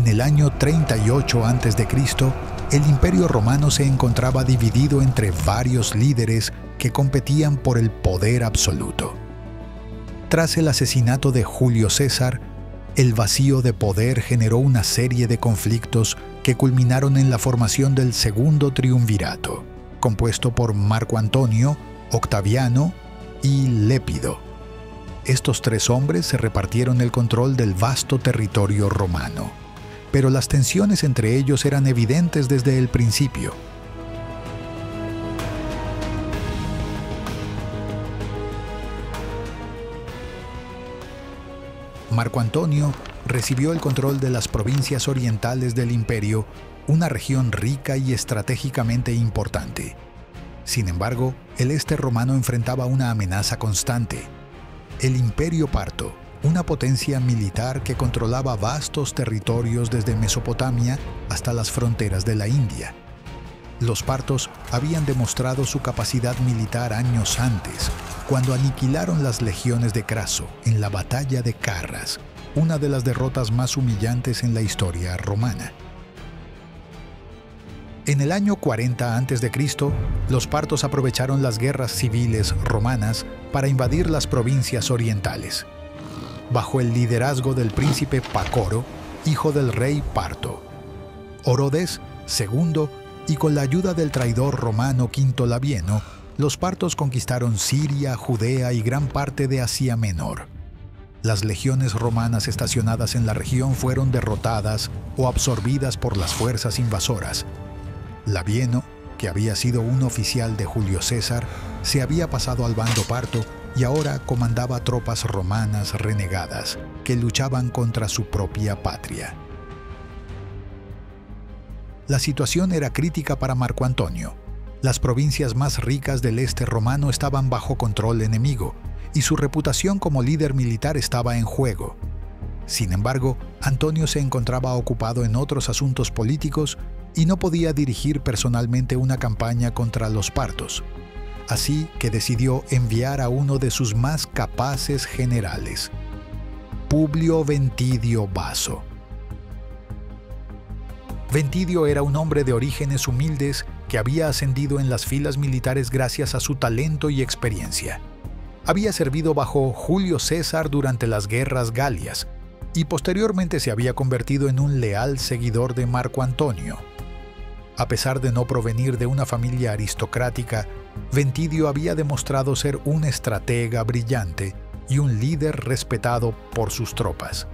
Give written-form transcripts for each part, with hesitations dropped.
En el año 38 a.C., el Imperio Romano se encontraba dividido entre varios líderes que competían por el poder absoluto. Tras el asesinato de Julio César, el vacío de poder generó una serie de conflictos que culminaron en la formación del Segundo Triunvirato, compuesto por Marco Antonio, Octaviano y Lépido. Estos tres hombres se repartieron el control del vasto territorio romano, pero las tensiones entre ellos eran evidentes desde el principio. Marco Antonio recibió el control de las provincias orientales del imperio, una región rica y estratégicamente importante. Sin embargo, el este romano enfrentaba una amenaza constante: el Imperio Parto, una potencia militar que controlaba vastos territorios desde Mesopotamia hasta las fronteras de la India. Los partos habían demostrado su capacidad militar años antes, cuando aniquilaron las legiones de Craso en la batalla de Carras, una de las derrotas más humillantes en la historia romana. En el año 40 a.C., los partos aprovecharon las guerras civiles romanas para invadir las provincias orientales. Bajo el liderazgo del príncipe Pacoro, hijo del rey parto, Orodes II, y con la ayuda del traidor romano Quinto Labieno, los partos conquistaron Siria, Judea y gran parte de Asia Menor. Las legiones romanas estacionadas en la región fueron derrotadas o absorbidas por las fuerzas invasoras. Labieno, que había sido un oficial de Julio César, se había pasado al bando parto y ahora comandaba tropas romanas renegadas que luchaban contra su propia patria. La situación era crítica para Marco Antonio. Las provincias más ricas del este romano estaban bajo control enemigo, y su reputación como líder militar estaba en juego. Sin embargo, Antonio se encontraba ocupado en otros asuntos políticos y no podía dirigir personalmente una campaña contra los partos. Así que decidió enviar a uno de sus más capaces generales, Publio Ventidio Vaso. Ventidio era un hombre de orígenes humildes que había ascendido en las filas militares gracias a su talento y experiencia. Había servido bajo Julio César durante las guerras galias y posteriormente se había convertido en un leal seguidor de Marco Antonio. A pesar de no provenir de una familia aristocrática, Ventidio había demostrado ser un estratega brillante y un líder respetado por sus tropas.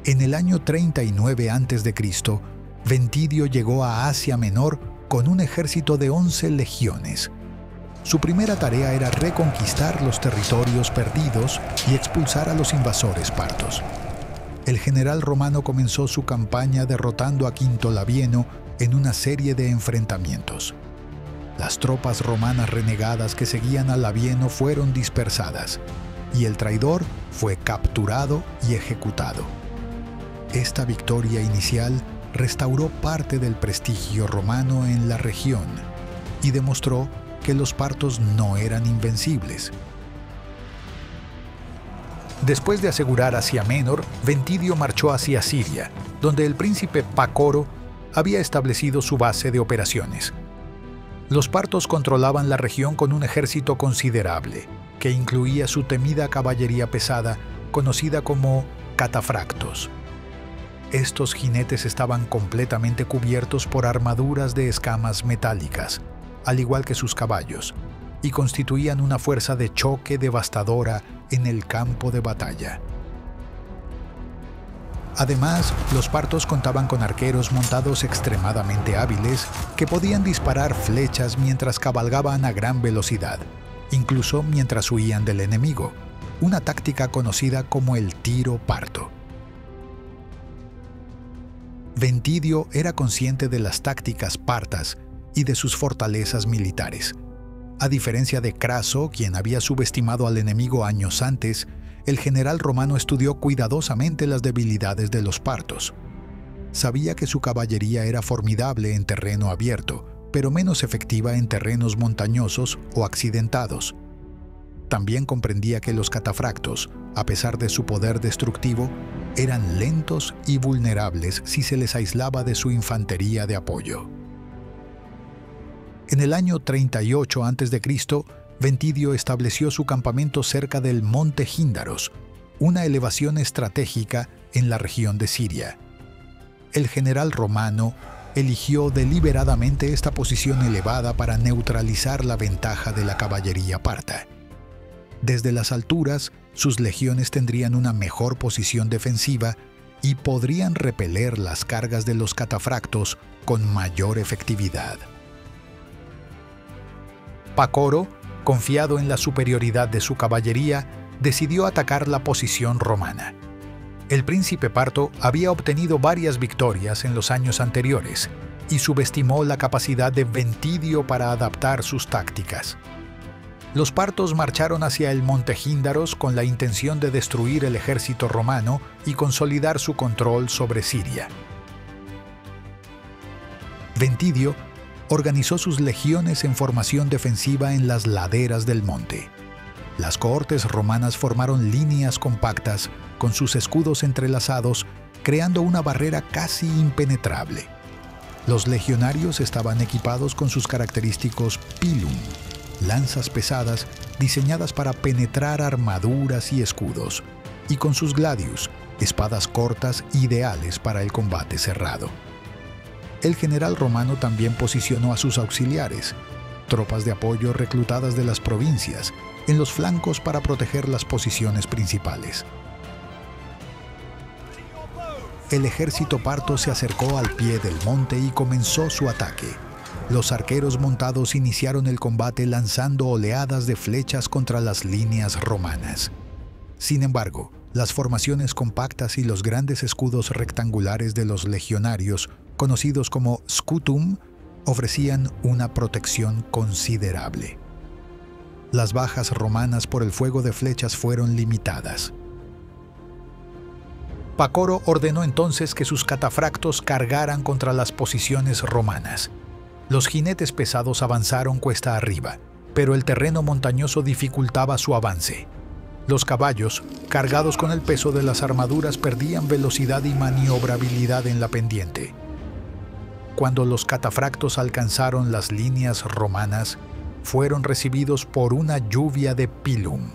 En el año 39 a.C., Ventidio llegó a Asia Menor con un ejército de 11 legiones. Su primera tarea era reconquistar los territorios perdidos y expulsar a los invasores partos. El general romano comenzó su campaña derrotando a Quinto Labieno en una serie de enfrentamientos. Las tropas romanas renegadas que seguían a Labieno fueron dispersadas, y el traidor fue capturado y ejecutado. Esta victoria inicial restauró parte del prestigio romano en la región y demostró que los partos no eran invencibles. Después de asegurar Asia Menor, Ventidio marchó hacia Siria, donde el príncipe Pacoro había establecido su base de operaciones. Los partos controlaban la región con un ejército considerable, que incluía su temida caballería pesada, conocida como catafractos. Estos jinetes estaban completamente cubiertos por armaduras de escamas metálicas, al igual que sus caballos, y constituían una fuerza de choque devastadora en el campo de batalla. Además, los partos contaban con arqueros montados extremadamente hábiles que podían disparar flechas mientras cabalgaban a gran velocidad, incluso mientras huían del enemigo, una táctica conocida como el tiro parto. Ventidio era consciente de las tácticas partas y de sus fortalezas militares. A diferencia de Craso, quien había subestimado al enemigo años antes, el general romano estudió cuidadosamente las debilidades de los partos. Sabía que su caballería era formidable en terreno abierto, pero menos efectiva en terrenos montañosos o accidentados. También comprendía que los catafractos, a pesar de su poder destructivo, eran lentos y vulnerables si se les aislaba de su infantería de apoyo. En el año 38 a.C., Ventidio estableció su campamento cerca del Monte Gíndaros, una elevación estratégica en la región de Siria. El general romano eligió deliberadamente esta posición elevada para neutralizar la ventaja de la caballería parta. Desde las alturas, sus legiones tendrían una mejor posición defensiva y podrían repeler las cargas de los catafractos con mayor efectividad. Pacoro, confiado en la superioridad de su caballería, decidió atacar la posición romana. El príncipe parto había obtenido varias victorias en los años anteriores y subestimó la capacidad de Ventidio para adaptar sus tácticas. Los partos marcharon hacia el Monte Gíndaros con la intención de destruir el ejército romano y consolidar su control sobre Siria. Ventidio organizó sus legiones en formación defensiva en las laderas del monte. Las cohortes romanas formaron líneas compactas con sus escudos entrelazados, creando una barrera casi impenetrable. Los legionarios estaban equipados con sus característicos pilum, lanzas pesadas diseñadas para penetrar armaduras y escudos, y con sus gladius, espadas cortas ideales para el combate cerrado. El general romano también posicionó a sus auxiliares, tropas de apoyo reclutadas de las provincias, en los flancos para proteger las posiciones principales. El ejército parto se acercó al pie del monte y comenzó su ataque. Los arqueros montados iniciaron el combate lanzando oleadas de flechas contra las líneas romanas. Sin embargo, las formaciones compactas y los grandes escudos rectangulares de los legionarios, conocidos como scutum, ofrecían una protección considerable. Las bajas romanas por el fuego de flechas fueron limitadas. Pacoro ordenó entonces que sus catafractos cargaran contra las posiciones romanas. Los jinetes pesados avanzaron cuesta arriba, pero el terreno montañoso dificultaba su avance. Los caballos, cargados con el peso de las armaduras, perdían velocidad y maniobrabilidad en la pendiente. Cuando los catafractos alcanzaron las líneas romanas, fueron recibidos por una lluvia de pilum.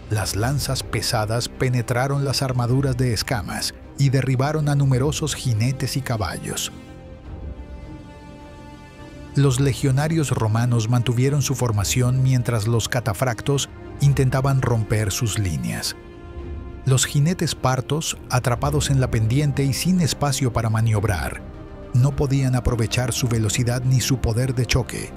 Las lanzas pesadas penetraron las armaduras de escamas y derribaron a numerosos jinetes y caballos. Los legionarios romanos mantuvieron su formación mientras los catafractos intentaban romper sus líneas. Los jinetes partos, atrapados en la pendiente y sin espacio para maniobrar, no podían aprovechar su velocidad ni su poder de choque.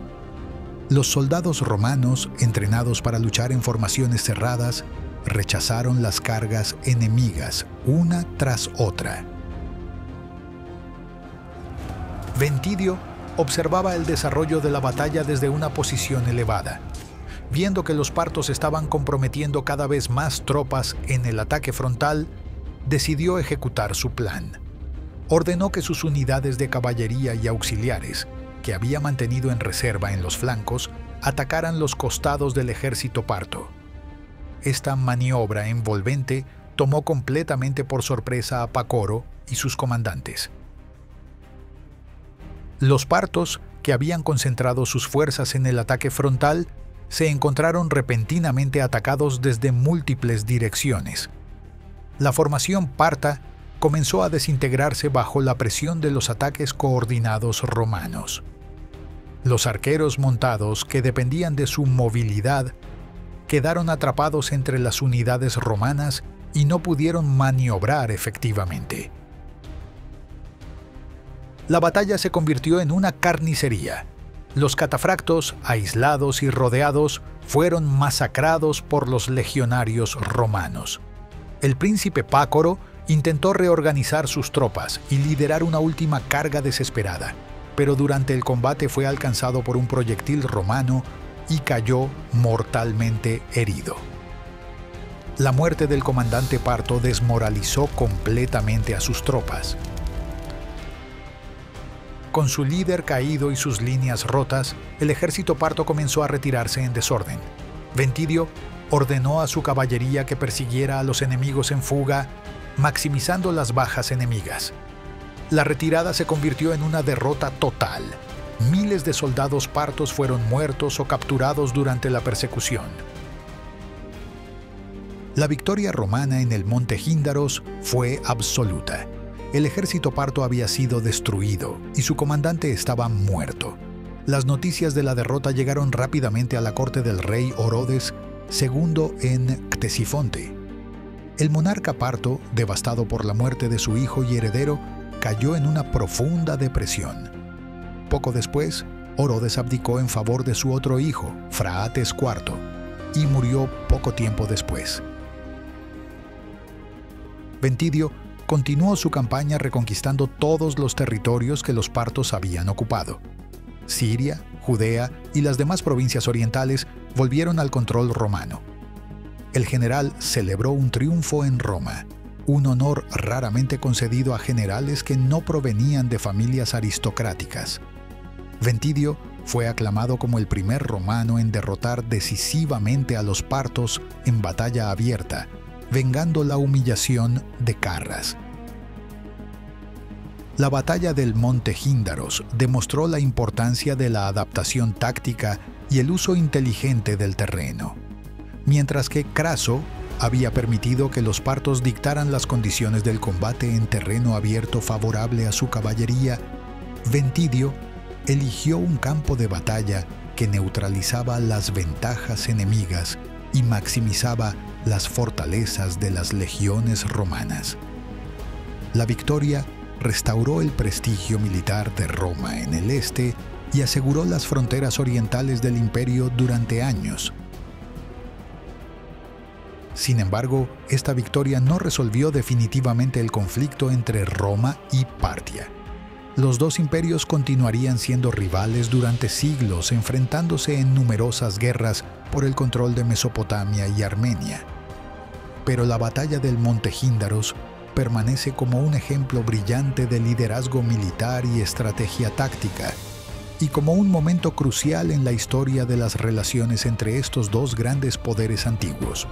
Los soldados romanos, entrenados para luchar en formaciones cerradas, rechazaron las cargas enemigas una tras otra. Ventidio observaba el desarrollo de la batalla desde una posición elevada. Viendo que los partos estaban comprometiendo cada vez más tropas en el ataque frontal, decidió ejecutar su plan. Ordenó que sus unidades de caballería y auxiliares, que había mantenido en reserva en los flancos, atacaran los costados del ejército parto. Esta maniobra envolvente tomó completamente por sorpresa a Pacoro y sus comandantes. Los partos, que habían concentrado sus fuerzas en el ataque frontal, se encontraron repentinamente atacados desde múltiples direcciones. La formación parta comenzó a desintegrarse bajo la presión de los ataques coordinados romanos. Los arqueros montados, que dependían de su movilidad, quedaron atrapados entre las unidades romanas y no pudieron maniobrar efectivamente. La batalla se convirtió en una carnicería. Los catafractos, aislados y rodeados, fueron masacrados por los legionarios romanos. El príncipe Pácoro intentó reorganizar sus tropas y liderar una última carga desesperada, pero durante el combate fue alcanzado por un proyectil romano y cayó mortalmente herido. La muerte del comandante parto desmoralizó completamente a sus tropas. Con su líder caído y sus líneas rotas, el ejército parto comenzó a retirarse en desorden. Ventidio ordenó a su caballería que persiguiera a los enemigos en fuga maximizando las bajas enemigas. La retirada se convirtió en una derrota total. Miles de soldados partos fueron muertos o capturados durante la persecución. La victoria romana en el Monte Gíndaros fue absoluta. El ejército parto había sido destruido y su comandante estaba muerto. Las noticias de la derrota llegaron rápidamente a la corte del rey Orodes II en Ctesifonte. El monarca parto, devastado por la muerte de su hijo y heredero, cayó en una profunda depresión. Poco después, Orodes abdicó en favor de su otro hijo, Fraates IV, y murió poco tiempo después. Ventidio continuó su campaña reconquistando todos los territorios que los partos habían ocupado. Siria, Judea y las demás provincias orientales volvieron al control romano. El general celebró un triunfo en Roma, un honor raramente concedido a generales que no provenían de familias aristocráticas. Ventidio fue aclamado como el primer romano en derrotar decisivamente a los partos en batalla abierta, vengando la humillación de Carras. La batalla del Monte Gíndaros demostró la importancia de la adaptación táctica y el uso inteligente del terreno. Mientras que Craso había permitido que los partos dictaran las condiciones del combate en terreno abierto favorable a su caballería, Ventidio eligió un campo de batalla que neutralizaba las ventajas enemigas y maximizaba las fortalezas de las legiones romanas. La victoria restauró el prestigio militar de Roma en el este y aseguró las fronteras orientales del imperio durante años. Sin embargo, esta victoria no resolvió definitivamente el conflicto entre Roma y Partia. Los dos imperios continuarían siendo rivales durante siglos, enfrentándose en numerosas guerras por el control de Mesopotamia y Armenia. Pero la batalla del Monte Gíndaros permanece como un ejemplo brillante de liderazgo militar y estrategia táctica, y como un momento crucial en la historia de las relaciones entre estos dos grandes poderes antiguos.